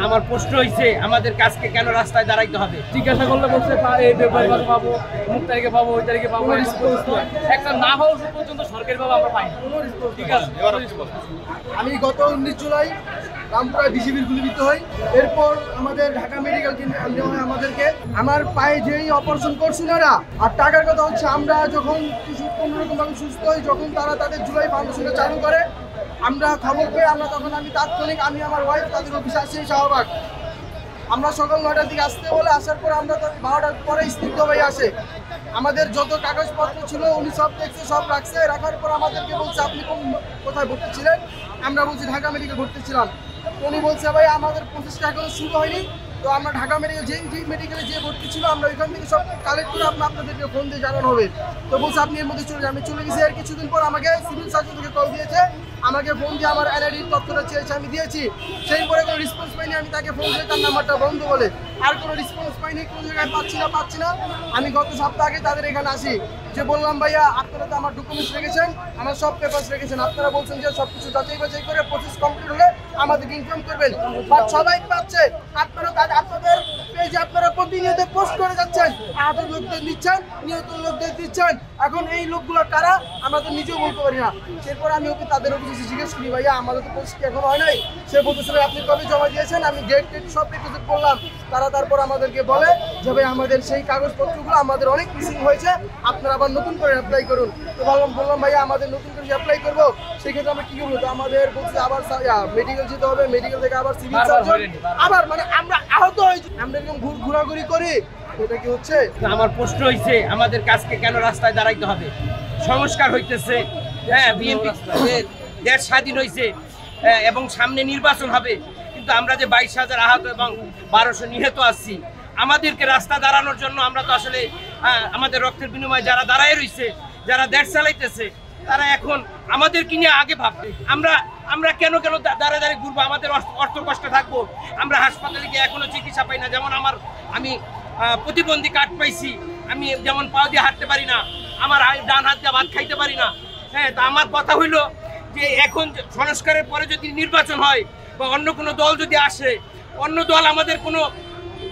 আমার প্রশ্ন হইছে আমাদের কাজকে কেন রাস্তায় দাঁড়াইতে হবে? জিজ্ঞাসা করলে বলছে এই ব্যাপারে পাবো, অমুক তারিখে পাবো, ওই তারিখে পাবো। একটা না হওয়া পর্যন্ত সরকারি ভাবে আমরা পাই না। ঠিক আছে, আমি গত 19 জুলাই রামপুরা বিজিবির গুলিবিদ্ধ হই। এরপর আমাদের ঢাকা মেডিকেল নেওয়া হয় আমাদেরকে। আমার পায়ে যেই অপারেশন করছিল না, আর টাকার কথা হচ্ছে আমরা যখন কোনোরকমভাবে সুস্থ হই, যখন তারা তাদের জুলাই ফাউন্ডেশনটা চালু করে, আমরা খবর পেয়ে আমি তাৎক্ষণিক আমার ওয়াইফ তাদের অফিসে আসি শাহবাগ। আমরা সকাল 9টার দিকে আসতে বলে আসার পর আমরা 12টার পরে স্নিগ্ধ ভাই আসে। আমাদের যত কাগজপত্র ছিল উনি সব দেখছে, সব রাখছে। রাখার পর আমাদেরকে বলছে আপনি কোথায় ভর্তি ছিলেন? আমরা বলছি ঢাকা মেডিকেল ভর্তি ছিলাম। উনি বলছে ভাই আমাদের প্রসেসটা এখনো শুরু হয়নি, তো আমরা ঢাকা মেডিকেল যেই মেডিকেলে যে ভর্তি ছিল আমরা ওইখান থেকে সব কালেক্ট করে আপনাদেরকে ফোন দিয়ে জানানো হবে। তো বলছে আপনি এর মধ্যে চলে যান। আমি চলে গেছি। আর কিছুদিন পর আমাকে সিভিল সার্জন থেকে কল দিয়েছে, আমাকে ফোন দিয়ে আমার এনআইডির তথ্যটা চেয়েছে, আমি দিয়েছি। সেই পরে কোনো রেসপন্স পাইনি। আমি তাকে ফোন দিয়ে তার নাম্বারটা বন্ধ বলে আর কোনো রেসপন্স পাইনি, কোনো জায়গায় পাচ্ছি না। আমি গত সপ্তাহ আগে তাদের এখানে আসি, যে বললাম ভাইয়া আপনারা তো আমার ডকুমেন্টস রেখেছেন, আমার সব পেপারস রেখেছেন, আপনারা বলছেন যে সব কিছু যাচাই বাছাই করে প্রসেস কমপ্লিট হলে আমাদেরকে ইনফর্ম করবেন। বাট সবাই পাচ্ছে, আপনারা আপনাদের পেজে আপনারা প্রতিনিয়ত পোস্ট করে যাচ্ছেন, আহত লোকদের নিচ্ছেন, নিহত লোকদের দিচ্ছেন। এখন এই লোকগুলো কারা আমরা তো নিজেও বলতে পারি না। এরপর আমি ওকে তাদের অফিসে জিজ্ঞেস করি ভাইয়া আমাদের তো পোস্ট কি এখন হয় নাই? সে বলতেছে আপনি কবে জমা দিয়েছেন? আমি ডেট সব রিপ্রেজেন্ট করলাম। তারা তারপর আমাদেরকে বলে যে ভাই আমাদের সেই কাগজপত্রগুলো আমাদের অনেক মিসিং হয়েছে, আপনারা আবার নতুন করে অ্যাপ্লাই করুন। তো বললাম ভাইয়া আমাদের নতুন করে অ্যাপ্লাই করবো, সেক্ষেত্রে আমরা কি করবো? তো আমাদের বলছে আবার মেডিকেল যেতে হবে, মেডিকেল থেকে আবার সিভিল সার্জন, আবার মানে আমরা আহত হয়েছি, আমরা এরকম ঘোরাঘুরি করি। এটা কি হচ্ছে? আমার প্রশ্ন হইছে আমাদের কাজকে কেন রাস্তায় দাঁড়াইতে হবে? সংস্কার হইতেছে, হ্যাঁ, বিএনপি দেশ স্বাধীন হয়েছে এবং সামনে নির্বাচন হবে, কিন্তু আমরা যে 22,000 আহত এবং 1200 নিহত আসছি, আমাদেরকে রাস্তা দাঁড়ানোর জন্য আমরা তো আসলে আমাদের রক্তের বিনিময়ে যারা দাঁড়ায় রয়েছে, যারা দেশ চালাইতেছে, তারা এখন আমাদেরকে নিয়ে আগে ভাববে। আমরা কেন দাঁড়ায় ঘুরবো? আমাদের অর্থ কষ্ট থাকবো, আমরা হাসপাতালে গিয়ে এখনো চিকিৎসা পাই না। যেমন আমি প্রতিবন্ধী কার্ড পাইছি, আমি যেমন পা দিয়ে হাঁটতে পারি না, আমার ডান হাত দিয়ে ভাত খাইতে পারি না। হ্যাঁ, তো আমার কথা হইলো যে এখন সংস্কারের পরে যদি নির্বাচন হয় বা অন্য কোনো দল যদি আসে, অন্য দল আমাদের কোনো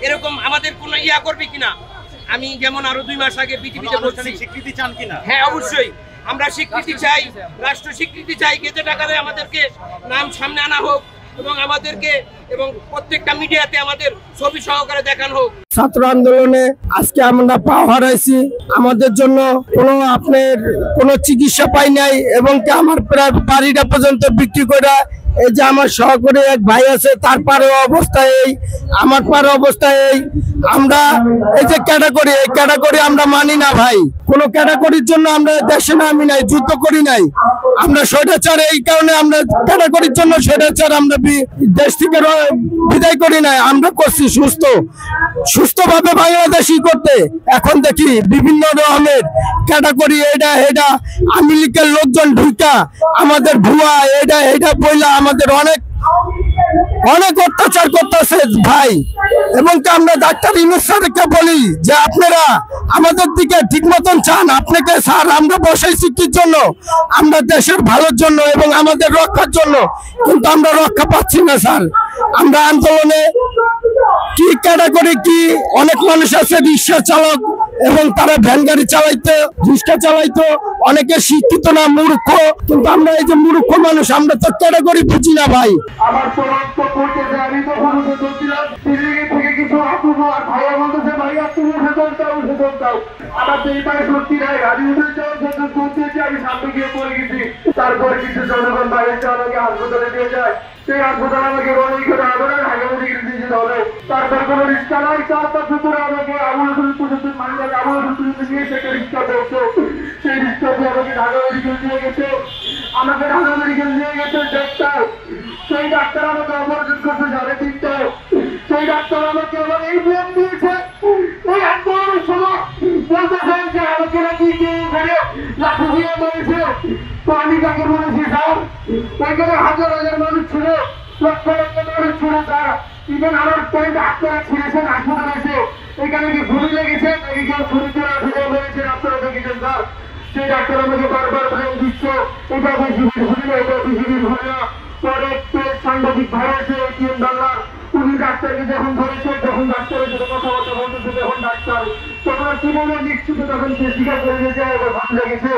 এরকম আমাদের কোনো ইয়া করবে কিনা। আমি যেমন আরো 2 মাস আগে পৃথিবীতে বলছি, স্বীকৃতি চান কিনা? হ্যাঁ, অবশ্যই আমরা স্বীকৃতি চাই, রাষ্ট্র স্বীকৃতি চাই। গেজেট আকারে আমাদেরকে নাম সামনে আনা হোক এবং আমাদেরকে এবং প্রত্যেকটা মিডিয়াতে আমাদের ছবি সহকারে দেখানো হোক। ছাত্র আন্দোলনে আজকে আমরা পা হারাইছি, আমাদের জন্য কোনো চিকিৎসা পাই নাই এবং আমার প্রায় বাড়িটা পর্যন্ত বিক্রি করে, এই যে আমার সহকারী এক ভাই আছে তার পারে অবস্থা এই, আমার পারে অবস্থা এই। আমরা এই যে ক্যাটাগরি আমরা মানি না ভাই। কোন ক্যাটাগরির জন্য আমরা দেশে নামি নাই, যুদ্ধ করি নাই, আমরা স্বৈরাচার। এই কারণে আমরা ক্যাটাগরির জন্য স্বৈরাচার আমরা দেশ থেকে বিদায় করি নাই, আমরা করছি সুস্থভাবে বাংলাদেশি করতে। এখন দেখি বিভিন্ন রকমের ক্যাটাগরি, এটা আওয়ামী লীগের লোকজন ঢুকা আমাদের ভুয়া এটা বইলা আমাদের অনেক অত্যাচার করতেছে ভাই। এবং আমরা ডাক্তার ইউনূস স্যারকে বলি যে আপনারা আমাদের দিকে ঠিক মতন চান, আপনাকে স্যার আমরা বসাইছি কি জন্য? আমরা দেশের ভালোর জন্য এবং আমাদের রক্ষার জন্য, কিন্তু আমরা রক্ষা পাচ্ছি না স্যার। আমরা আন্দোলনে কি ক্যাটাগরি কি অনেক মানুষ আছে রিক্সা চালক এবং তারা ভ্যান গাড়ি চালাইতো, রিক্সা চালাইতো, অনেকে শিক্ষিত না, মূর্খ। কিন্তু আমরা এই যে মূর্খ মানুষ, আমরা তো ক্যাটাগরি বুঝি না ভাই। আমার চূড়ান্ত করতেছে, আমি তো ভারতে চলছিলাম, দিল্লি থেকে কিছু আপুবো আর ভাইয়া বলতেছে ভাইয়া তুমি উঠে চলতাও। আমার তো এই পায়ে শক্তি নাই, আমি উঠে যখন চলতেছি আমি সামনে গিয়ে পড়ে গেছি। তারপরে কিছু জনগণ বাইরে আমাকে হাসপাতালে দিয়ে যায়, সেই হাসপাতালে আমাকে রোগী করে হবে না, ঢাকা মেডিকেল দিয়ে যেতে হবে। তারপর কোনো রিক্সা নাই, 4-5 বছরে আমাকে আবুল পর্যন্ত মানুষের আবুল নিয়ে সেটা রিক্সা করতো। সেই রিক্সা দিয়ে আমাকে ঢাকা মেডিকেল দিয়ে গেছে, আমাকে ঢাকা মেডিকেল নিয়ে গেছে ডাক্তার। সেই ডাক্তার আমাকে অপারেশন করতে 3:30টায়। সেই ডাক্তার আমাকে আবার এই ব্লেম দিয়েছে, এই আন্দোলনের সময় বলতেছেন যে আমাকে নাকি ঘরে লাঠি দিয়ে মেরেছে। তো আমি তাকে বলেছি স্যার ওইখানে হাজার মানুষ ছিল, লক্ষ মানুষ ছিল স্যার। ইভেন আমার পয়েন্ট আপনারা ছিঁড়েছেন হাসপাতালে এসে, এখানে কি গুলি লেগেছে নাকি কেউ ছুরি করে ঢুকে মেরেছেন আপনারা দেখেছেন স্যার। সেই ডাক্তার আমাকে বারবার ব্লেম দিচ্ছে, এটা বিজিবির ভুল না, এটা বিজিবির ভুল না। পরে সাংবাদিক ভাই আছে এটিএম বাংলার, পুলিশ ডাক্তারকে যখন ধরেছে, যখন ডাক্তারের সাথে কথাবার্তা বলতেছে, যখন ডাক্তার তখন কি বলবো, নিশ্চিত তখন সে স্বীকার করে দিয়েছে এবার ভালো লেগেছে।